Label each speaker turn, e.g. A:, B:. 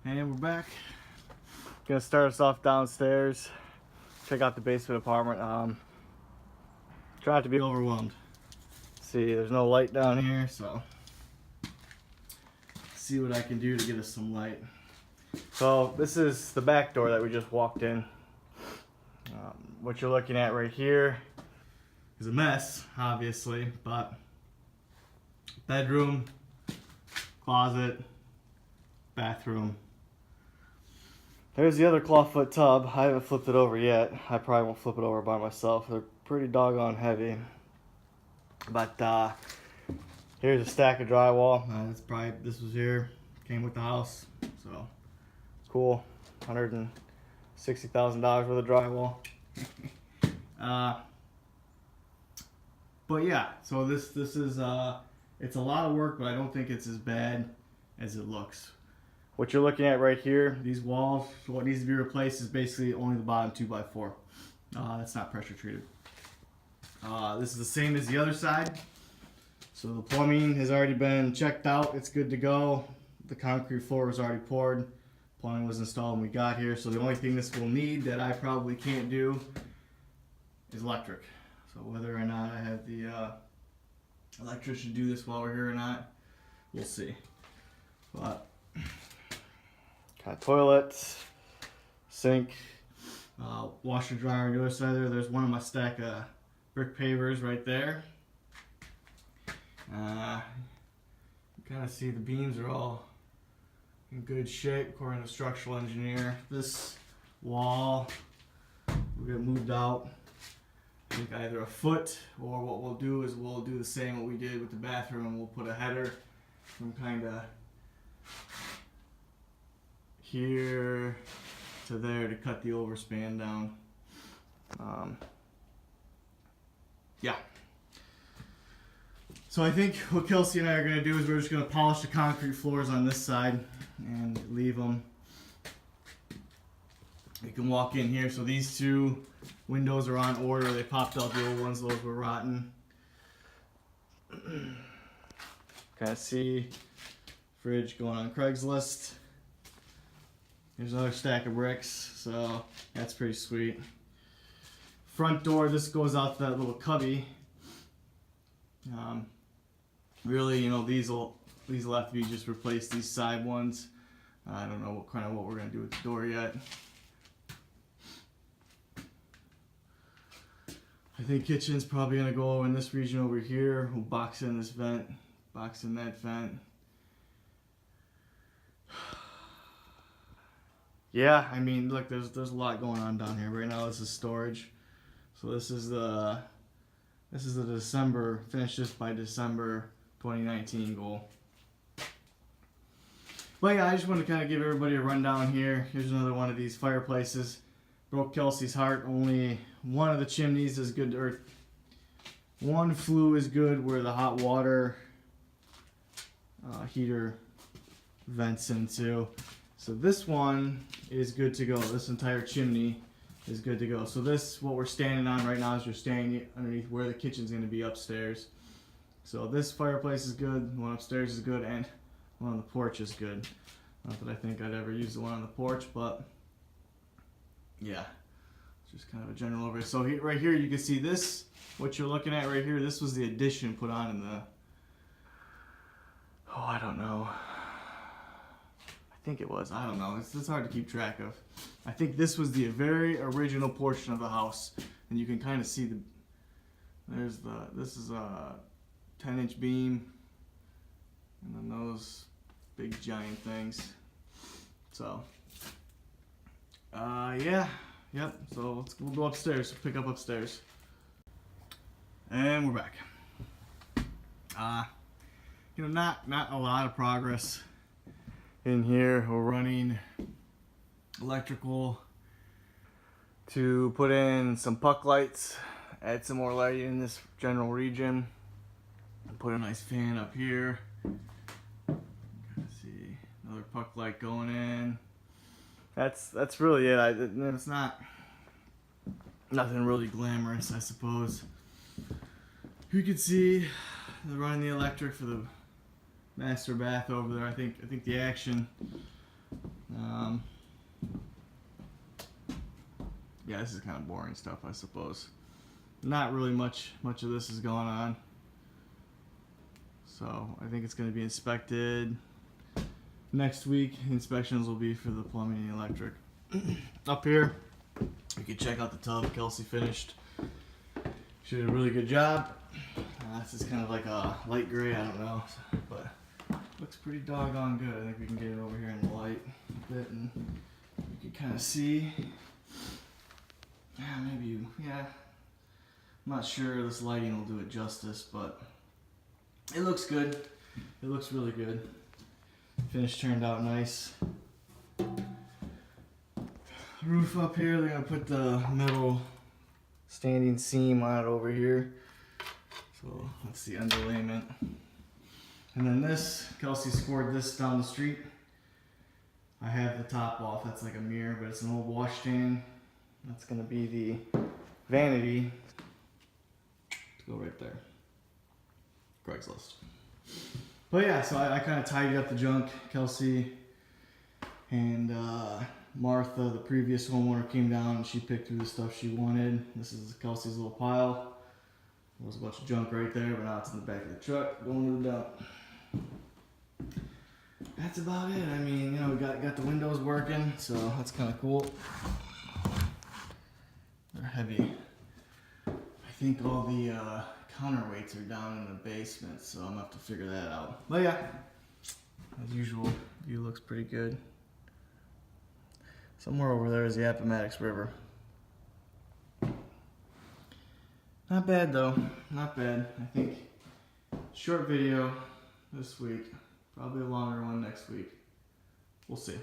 A: And we're back. Gonna start us off downstairs. Check out the basement apartment. Try not to be overwhelmed. See, there's no light down here, so see what I can do to get us some light. So this is the back door that we just walked in. What you're looking at right here is a mess, obviously, but bedroom, closet, bathroom. There's the other clawfoot tub. I haven't flipped it over yet. I probably won't flip it over by myself. They're pretty doggone heavy. But here's a stack of drywall. This was here, came with the house, so cool. $160,000 worth of drywall. But yeah, so this is it's a lot of work, but I don't think it's as bad as it looks. What you're looking at right here, these walls, what needs to be replaced is basically only the bottom 2x4. That's not pressure treated. This is the same as the other side. So the plumbing has already been checked out. It's good to go. The concrete floor was already poured. Plumbing was installed when we got here. So the only thing this will need that I probably can't do is electric. So whether or not I have the electrician do this while we're here or not, we'll see. But got toilet, sink, washer dryer on the other side there. There's one of my stack of brick pavers right there. You kind of see the beams are all in good shape according to the structural engineer. This wall will get moved out, I think either a foot, or what we'll do is we'll do the same what we did with the bathroom, and we'll put a header from kind of here to there to cut the overspan down. Yeah. So I think what Kelsey and I are going to do is we're just going to polish the concrete floors on this side and leave them. You can walk in here. So these two windows are on order. They popped out the old ones. Those were rotten. Kind of see fridge going on Craigslist. Here's another stack of bricks, so that's pretty sweet. Front door, this goes out to that little cubby. Really, you know, these will have to be just replaced, these side ones. I don't know what we're gonna do with the door yet. I think kitchen's probably gonna go in this region over here. We'll box in this vent, box in that vent. Yeah, I mean, look, there's a lot going on down here right now. This is storage, so this is the December, finish this by December 2019 goal. But yeah, I just want to kind of give everybody a rundown here. Here's another one of these fireplaces. Broke Kelsey's heart. Only one of the chimneys is good, or one flue is good where the hot water heater vents into. So this one is good to go. This entire chimney is good to go. So this, what we're standing on right now, is you're standing underneath where the kitchen's going to be upstairs. So this fireplace is good, the one upstairs is good, and the one on the porch is good. Not that I think I'd ever use the one on the porch, but yeah, it's just kind of a general overview. So right here you can see this, what you're looking at right here, this was the addition put on in the, I don't know. I think it was. I don't know. It's hard to keep track of. I think this was the very original portion of the house, and you can kind of see this is a 10-inch beam, and then those big giant things. So, yeah, yep. So we'll go upstairs. Pick up upstairs, and we're back. You know, not a lot of progress in here. We're running electrical to put in some puck lights, add some more light in this general region, and put a nice fan up here. See another puck light going in. That's really it. It's nothing really glamorous, I suppose. You can see they're running the electric for the master bath over there. I think the action Yeah, this is kind of boring stuff, I suppose. Not really much of this is going on. So I think it's going to be inspected next week. Inspections will be for the plumbing and electric. Up here, you can check out the tub Kelsey finished. She did a really good job. This is kind of like a light gray, I don't know, but looks pretty doggone good. I think we can get it over here in the light a bit, and you can kind of see. Yeah, maybe, yeah. I'm not sure this lighting will do it justice, but it looks good. It looks really good. Finish turned out nice. Roof up here, they're gonna put the metal standing seam on it over here. So that's the underlayment. And then this, Kelsey scored this down the street. I have the top off, that's like a mirror, but it's an old wash stand. That's gonna be the vanity. To go right there. Craigslist. But yeah, so I kind of tidied up the junk. Kelsey and Martha, the previous homeowner, came down and she picked through the stuff she wanted. This is Kelsey's little pile. There was a bunch of junk right there, but now it's in the back of the truck going to the dump. That's about it. I mean, you know, we got the windows working, so that's kind of cool. They're heavy. I think all the counterweights are down in the basement, so I'm gonna have to figure that out. But yeah, as usual, view looks pretty good. Somewhere over there is the Appomattox River. Not bad though, not bad. I think short video this week, probably a longer one next week. We'll see.